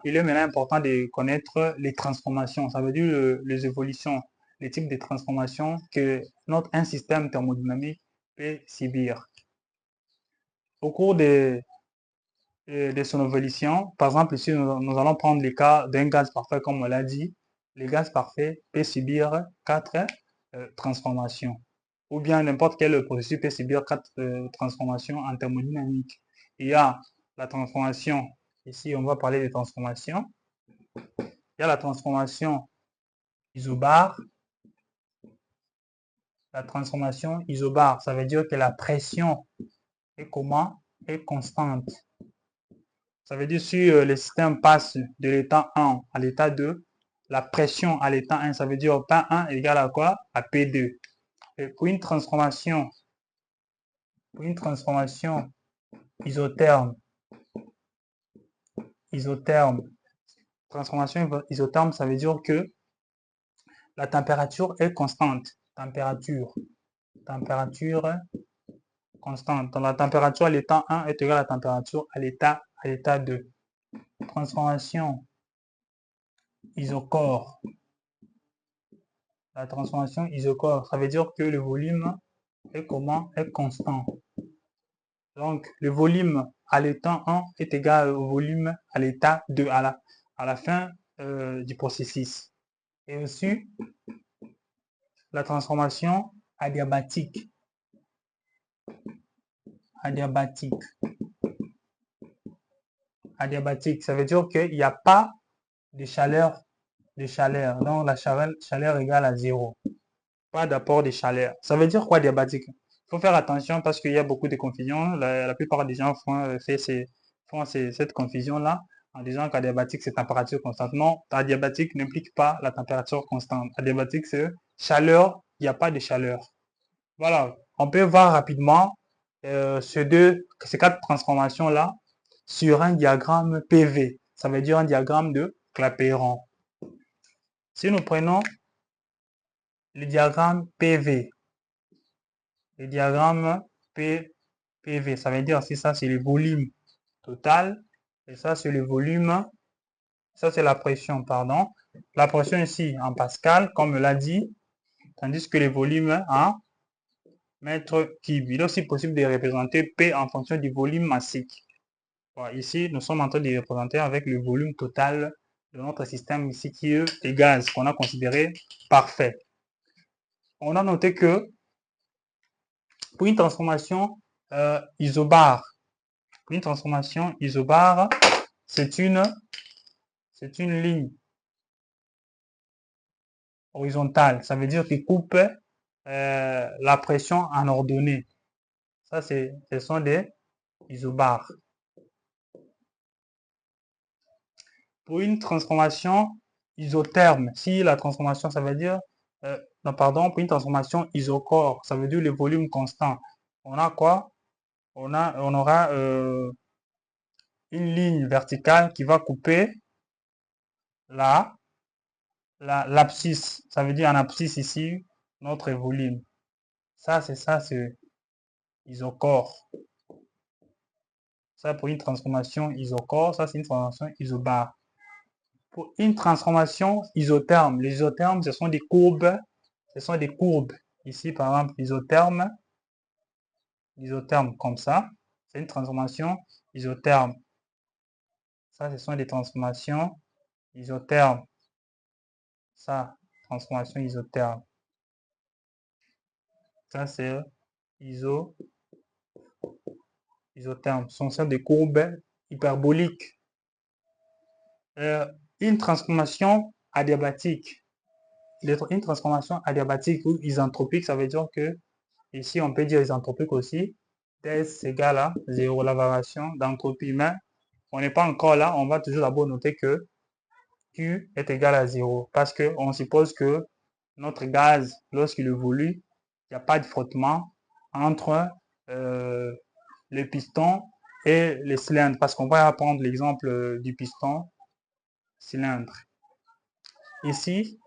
il est maintenant important de connaître les transformations. Ça veut dire les évolutions, les types de transformations que un système thermodynamique peut subir. Au cours de son évolution, par exemple, ici, nous allons prendre le cas d'un gaz parfait, comme on l'a dit. Le gaz parfait peut subir quatre transformations. Ou bien n'importe quel processus peut subir quatre transformations en thermodynamique. Il y a la transformation, ici on va parler de transformation. Il y a la transformation isobare. La transformation isobare, ça veut dire que la pression est comment? Est constante. Ça veut dire si le système passe de l'état 1 à l'état 2, la pression à l'état 1, ça veut dire P1 égale à quoi? À P2. Et pour une transformation isotherme, transformation isotherme, ça veut dire que la température est constante. Température constante. Donc la température à l'état 1 est égale à la température à l'état 2. Transformation isochore. La transformation isochore, ça veut dire que le volume est comment? Est constant. Donc le volume à l'état 1 est égal au volume à l'état 2 à la fin du processus. Et aussi la transformation adiabatique. Adiabatique, ça veut dire qu'il n'y a pas de chaleur. Donc la chaleur égale à 0. Pas d'apport de chaleur. Ça veut dire quoi adiabatique? Il faut faire attention parce qu'il y a beaucoup de confusion. La plupart des gens font cette confusion-là en disant qu'adiabatique c'est température constante. Non, adiabatique n'implique pas la température constante. Adiabatique c'est chaleur, il n'y a pas de chaleur. Voilà, on peut voir rapidement ces quatre transformations-là sur un diagramme PV. Ça veut dire un diagramme de Clapeyron. Si nous prenons le diagramme PV, le diagramme PV, ça veut dire si ça c'est le volume total et ça c'est le volume, ça c'est la pression, pardon. La pression ici en pascal, comme on l'a dit, tandis que le volume en mètre cube. Il est aussi possible de représenter P en fonction du volume massique. Voilà, ici, nous sommes en train de représenter avec le volume total de notre système ici qui est des gaz qu'on a considéré parfait. On a noté que pour une transformation isobare, c'est une ligne horizontale. Ça veut dire qu'il coupe la pression en ordonnée. Ça, ce sont des isobares. Pour une transformation isotherme, si la transformation, ça veut dire, non, pardon, pour une transformation isochore, ça veut dire le volume constant. On a quoi? On aura une ligne verticale qui va couper l'abscisse. Ça veut dire en abscisse ici, notre volume. Ça, c'est isochore. Ça, pour une transformation isochore, ça, c'est une transformation isobare. Pour une transformation isotherme, les isothermes, ce sont des courbes. Ici, par exemple, isotherme comme ça. C'est une transformation isotherme. Ça, ce sont des transformations isothermes. Ça, transformation isotherme. Ça, c'est isotherme. Ce sont des courbes hyperboliques. Une transformation adiabatique. Une transformation adiabatique ou isentropique, ça veut dire que ici, on peut dire isentropique aussi. S égale à 0, la variation d'entropie. Mais on n'est pas encore là. On va toujours d'abord noter que Q est égal à 0 parce qu'on suppose que notre gaz, lorsqu'il évolue, il n'y a pas de frottement entre le piston et le cylindre. Parce qu'on va prendre l'exemple du piston cylindre. Ici,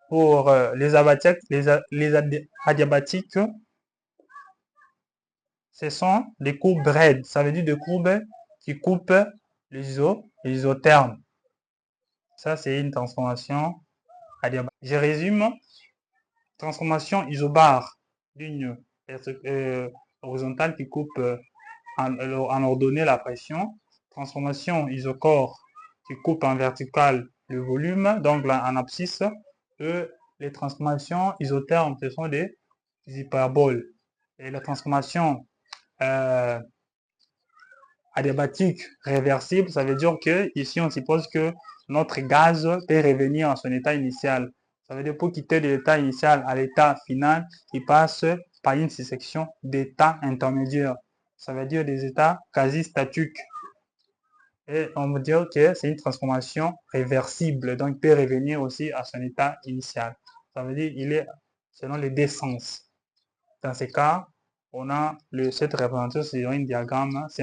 pour les adiabatiques, ce sont des courbes raides. Ça veut dire des courbes qui coupent les isothermes. Ça, c'est une transformation adiabatique. Je résume. Transformation isobare ligne horizontale qui coupe en ordonnée la pression. Transformation isochore qui coupe en vertical le volume, donc là, en abscisse. Et les transformations isothermes, ce sont des hyperboles. Et la transformation adiabatique réversible, ça veut dire que ici on suppose que notre gaz peut revenir à son état initial. Ça veut dire pour quitter de l'état initial à l'état final, il passe par une succession d'états intermédiaires. Ça veut dire des états quasi statiques. Et on veut dire que c'est une transformation réversible, donc il peut revenir aussi à son état initial. Ça veut dire qu'il est selon les deux sens. Dans ces cas, on a cette représentation, c'est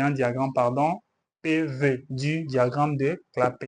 un diagramme, pardon, PV du diagramme de Clapeyron.